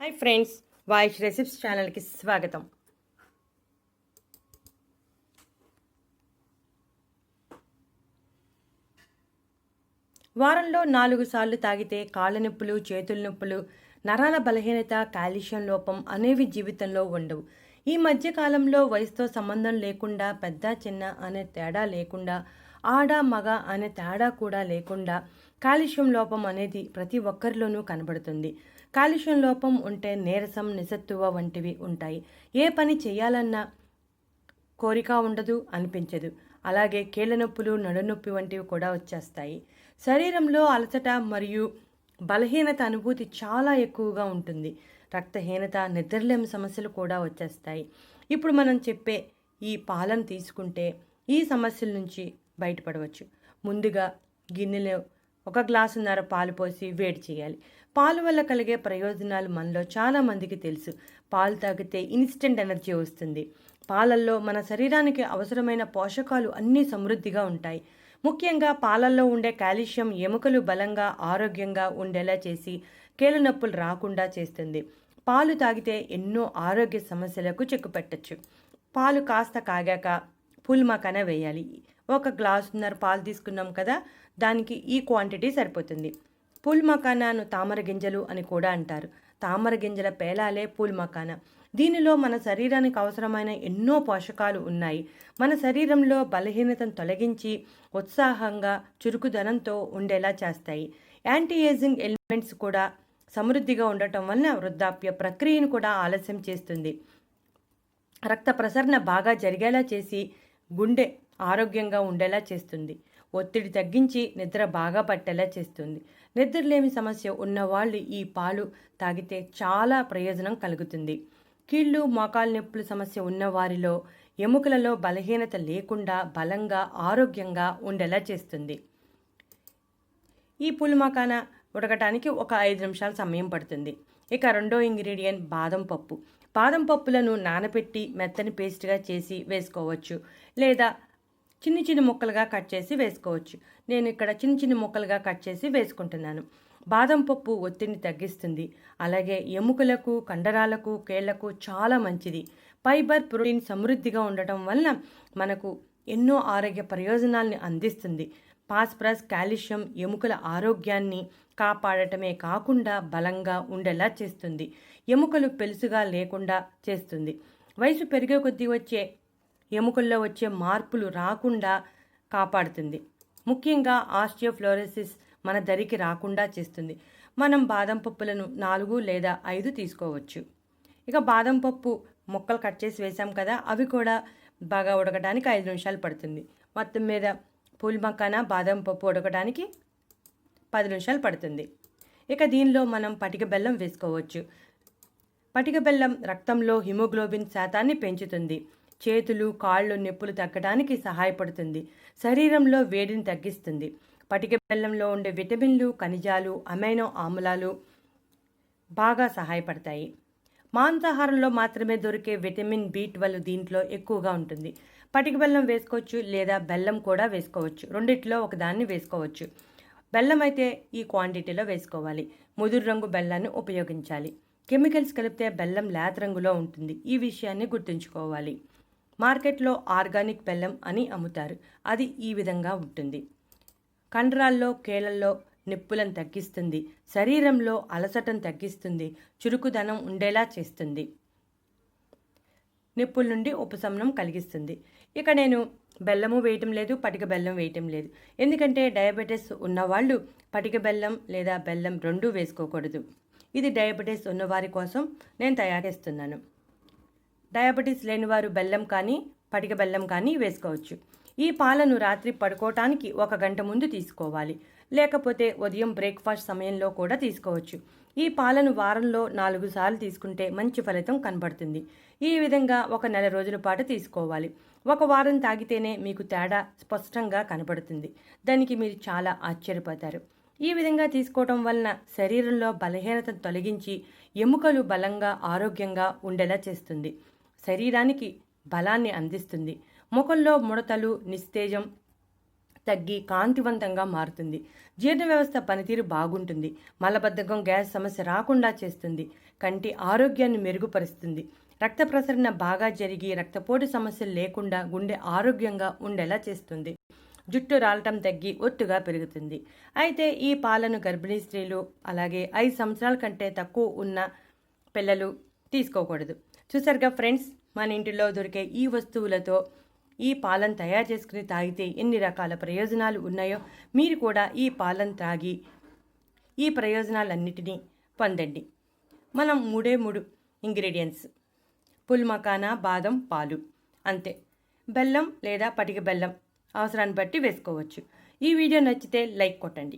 Hi friends, వాయిష్ recipes ఛానల్కి స్వాగతం. వారంలో 4 సార్లు తాగితే కాళ్ళ నొప్పులు, చేతుల నొప్పులు, నరాల బలహీనత, కాల్షియం లోపం అనేవి జీవితంలో ఉండవు. ఈ మధ్య కాలంలో వయసుతో సంబంధం లేకుండా, పెద్ద చిన్న అనే తేడా లేకుండా, ఆడ మగ అనే తేడా కూడా లేకుండా కాల్షియం లోపం అనేది ప్రతి ఒక్కరిలోనూ కనబడుతుంది. కాల్షియం లోపం ఉంటే నీరసం, నిస్సత్తువ వంటివి ఉంటాయి. ఏ పని చేయాలన్నా కోరిక ఉండదు, అనిపించదు. అలాగే కీళ్ళ నొప్పులు, నడునొప్పి వంటివి కూడా వచ్చేస్తాయి. శరీరంలో అలసట మరియు బలహీనత అనుభూతి చాలా ఎక్కువగా ఉంటుంది. రక్తహీనత, నిద్రలేమి సమస్యలు కూడా వచ్చేస్తాయి. ఇప్పుడు మనం చెప్పే ఈ పాలను తీసుకుంటే ఈ సమస్యల నుంచి బయటపడవచ్చు. ముందుగా గిన్నెలో 1 గ్లాసున్నర పాలు పోసి వేడి చేయాలి. పాలు వల్ల కలిగే ప్రయోజనాలు మనలో చాలామందికి తెలుసు. పాలు తాగితే ఇన్స్టెంట్ ఎనర్జీ వస్తుంది. పాలల్లో మన శరీరానికి అవసరమైన పోషకాలు అన్నీ సమృద్ధిగా ఉంటాయి. ముఖ్యంగా పాలల్లో ఉండే కాల్షియం ఎముకలు బలంగా, ఆరోగ్యంగా ఉండేలా చేసి కీళ్ళ నొప్పులు రాకుండా చేస్తుంది. పాలు తాగితే ఎన్నో ఆరోగ్య సమస్యలకు చెక్కుపెట్టచ్చు. పాలు కాస్త కాగాక పుల్మకాన వేయాలి. 1 గ్లాసున్నర పాలు తీసుకున్నాం కదా, దానికి ఈ క్వాంటిటీ సరిపోతుంది. పూల్ మకానాను తామర గింజలు అని కూడా అంటారు. తామర గింజల పేలాలే పూల్ మకానా. దీనిలో మన శరీరానికి అవసరమైన ఎన్నో పోషకాలు ఉన్నాయి. మన శరీరంలో బలహీనతను తొలగించి ఉత్సాహంగా, చురుకుదనంతో ఉండేలా చేస్తాయి. యాంటీ ఏజింగ్ ఎలిమెంట్స్ కూడా సమృద్ధిగా ఉండటం వలన వృద్ధాప్య ప్రక్రియను కూడా ఆలస్యం చేస్తుంది. రక్త ప్రసరణ బాగా జరిగేలా చేసి గుండె ఆరోగ్యంగా ఉండేలా చేస్తుంది. ఒత్తిడి తగ్గించి నిద్ర బాగా పట్టేలా చేస్తుంది. నిద్రలేమి సమస్య ఉన్నవాళ్ళు ఈ పాలు తాగితే చాలా ప్రయోజనం కలుగుతుంది. కీళ్ళు, మోకాలు నొప్పుల సమస్య ఉన్నవారిలో ఎముకలలో బలహీనత లేకుండా బలంగా, ఆరోగ్యంగా ఉండేలా చేస్తుంది. ఈ పుల్మకాన ఉడకటానికి ఒక 5 నిమిషాల సమయం పడుతుంది. ఇక రెండో ఇంగ్రీడియంట్ బాదం పప్పు. బాదం పప్పులను నానబెట్టి మెత్తని పేస్ట్గా చేసి వేసుకోవచ్చు, లేదా చిన్న చిన్న ముక్కలుగా కట్ చేసి వేసుకోవచ్చు. నేను ఇక్కడ చిన్న చిన్న ముక్కలుగా కట్ చేసి వేసుకుంటున్నాను. బాదం పప్పు ఒత్తిడిని తగ్గిస్తుంది. అలాగే ఎముకలకు, కండరాలకు, కేళ్లకు చాలా మంచిది. ఫైబర్, ప్రోటీన్ సమృద్ధిగా ఉండటం వలన మనకు ఎన్నో ఆరోగ్య ప్రయోజనాల్ని అందిస్తుంది. ఫాస్ఫరస్, కాల్షియం ఎముకల ఆరోగ్యాన్ని కాపాడటమే కాకుండా బలంగా ఉండేలా చేస్తుంది. ఎముకలు పెలుసుగా లేకుండా చేస్తుంది. వయసు పెరిగే కొద్దీ వచ్చే ఎముకల్లో వచ్చే మార్పులు రాకుండా కాపాడుతుంది. ముఖ్యంగా ఆస్టియోఫ్లోరోసిస్ మన దరికి రాకుండా చేస్తుంది. మనం బాదం పప్పులను 4 లేదా 5 తీసుకోవచ్చు. ఇక బాదం పప్పు ముక్కలు కట్ చేసి వేసాం కదా, అవి కూడా బాగా ఉడకడానికి 5 నిమిషాలు పడుతుంది. మొత్తం మీద పూల్ మకానా, బాదం పప్పు ఉడకడానికి 10 నిమిషాలు పడుతుంది. ఇక దీనిలో మనం పటిక బెల్లం వేసుకోవచ్చు. పటిక బెల్లం రక్తంలో హిమోగ్లోబిన్ శాతాన్ని పెంచుతుంది. చేతులు, కాళ్ళు నొప్పులు తగ్గడానికి సహాయపడుతుంది. శరీరంలో వేడిని తగ్గిస్తుంది. పటిక బెల్లంలో ఉండే విటమిన్లు, ఖనిజాలు, అమైనో ఆమ్లాలు బాగా సహాయపడతాయి. మాంసాహారంలో మాత్రమే దొరికే విటమిన్ B12 దీంట్లో ఎక్కువగా ఉంటుంది. పటిక బెల్లం వేసుకోవచ్చు, లేదా బెల్లం కూడా వేసుకోవచ్చు. రెండిట్లో ఒకదాన్ని వేసుకోవచ్చు. బెల్లం అయితే ఈ క్వాంటిటీలో వేసుకోవాలి. ముదురు రంగు బెల్లాన్ని ఉపయోగించాలి. కెమికల్స్ కలిపితే బెల్లం లేత రంగులో ఉంటుంది. ఈ విషయాన్ని గుర్తుంచుకోవాలి. మార్కెట్లో ఆర్గానిక్ బెల్లం అని అమ్ముతారు. అది ఈ విధంగా ఉంటుంది. కండరాల్లో, కేళ్లలో నొప్పులను తగ్గిస్తుంది. శరీరంలో అలసటను తగ్గిస్తుంది. చురుకుదనం ఉండేలా చేస్తుంది. నొప్పుల నుండి ఉపశమనం కలిగిస్తుంది. ఇక నేను బెల్లము వేయటం లేదు, పటిక బెల్లం వేయటం లేదు. ఎందుకంటే డయాబెటీస్ ఉన్నవాళ్ళు పటిక బెల్లం లేదా బెల్లం 2 వేసుకోకూడదు. ఇది డయాబెటీస్ ఉన్నవారి కోసం నేను తయారు చేస్తున్నాను. డయాబెటీస్ లేనివారు బెల్లం కానీ, పటిక బెల్లం కానీ వేసుకోవచ్చు. ఈ పాలను రాత్రి పడుకోవటానికి 1 గంట ముందు తీసుకోవాలి. లేకపోతే ఉదయం బ్రేక్ఫాస్ట్ సమయంలో కూడా తీసుకోవచ్చు. ఈ పాలను వారంలో 4 సార్లు తీసుకుంటే మంచి ఫలితం కనబడుతుంది. ఈ విధంగా 1 నెల రోజుల పాటు తీసుకోవాలి. 1 వారం తాగితేనే మీకు తేడా స్పష్టంగా కనబడుతుంది. దానికి మీరు చాలా ఆశ్చర్యపోతారు. ఈ విధంగా తీసుకోవటం వలన శరీరంలో బలహీనతను తొలగించి ఎముకలు బలంగా, ఆరోగ్యంగా ఉండేలా చేస్తుంది. శరీరానికి బలాన్ని అందిస్తుంది. ముఖంలో ముడతలు, నిస్తేజం తగ్గి కాంతివంతంగా మారుతుంది. జీర్ణ వ్యవస్థ పనితీరు బాగుంటుంది. మలబద్ధకం, గ్యాస్ సమస్య రాకుండా చేస్తుంది. కంటి ఆరోగ్యాన్ని మెరుగుపరుస్తుంది. రక్త ప్రసరణ బాగా జరిగి రక్తపోటు సమస్యలు లేకుండా గుండె ఆరోగ్యంగా ఉండేలా చేస్తుంది. జుట్టు రాలటం తగ్గి ఒత్తుగా పెరుగుతుంది. అయితే ఈ పాలను గర్భిణీ స్త్రీలు అలాగే 5 సంవత్సరాల కంటే తక్కువ ఉన్న పిల్లలు తీసుకోకూడదు. చూసారుగా ఫ్రెండ్స్, మన ఇంటిలో దొరికే ఈ వస్తువులతో ఈ పాలను తయారు చేసుకుని తాగితే ఎన్ని రకాల ప్రయోజనాలు ఉన్నాయో మీరు కూడా ఈ పాలను తాగి ఈ ప్రయోజనాలన్నిటినీ పొందండి. మనం 3 ఇంగ్రీడియంట్స్: పుల్ మకానా, బాదం, పాలు, అంతే. బెల్లం లేదా పటిక బెల్లం అవసరాన్ని బట్టి వేసుకోవచ్చు. ఈ వీడియో నచ్చితే లైక్ కొట్టండి.